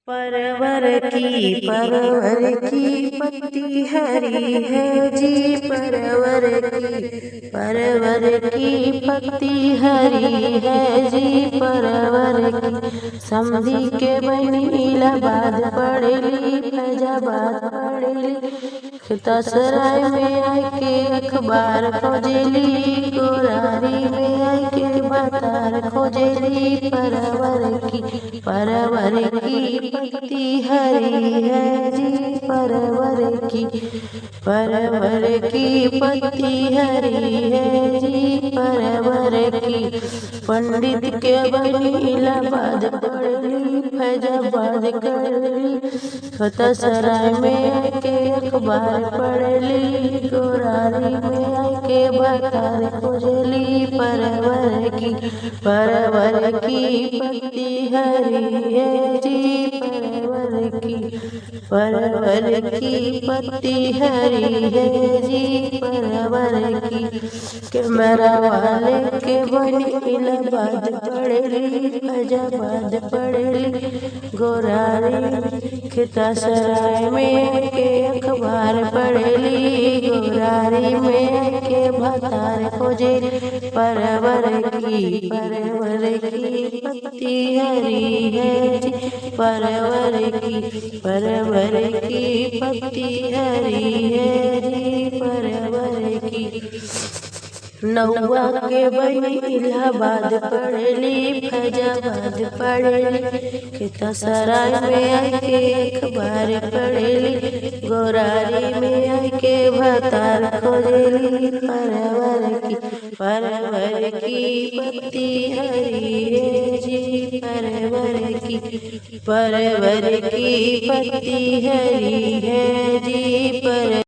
परवर की पत्ती हरी है जी। परवर की पत्ती हरी है जी। परवर की समधी के बनी इलाहाबाद पढ़ेली, फैजाबाद पढ़ेली, खितासराय में आके अखबार खोजेली, गोरारी में आके बतार खोजेली। परवर की पत्ती हरी है जी। परवर की पत्ती हरी है जी। परवर की पंडित के बनी इलाहाबाद पढ़ली, फैजाबाद करली, खितासराय में के अखबार पढ़ली, गोरारी में आके बतार खोजली। परवर की पत्ती हरी है जी। परवर की पत्ती हरी है जी। परवर की कैमरा वाले के बनी इलाहाबाद पढ़ेली, फैजाबाद पढ़ेली, गोरारी खितासराय में के अखबार पढ़ेली, गोरारी में के भतार खोजेली। परवर की पत्ती हरी है जी। परवर की पत्ती हरी है जी। परवर की नौवा के बनी इलाहाबाद पढ़ली, फैजाबाद पढ़ली, खितासराय में आके अखबार पढ़ली, गोरारी में आके भतार खोजली। परवर की पत्ती हरी है जी। परवर की पत्ती हरी है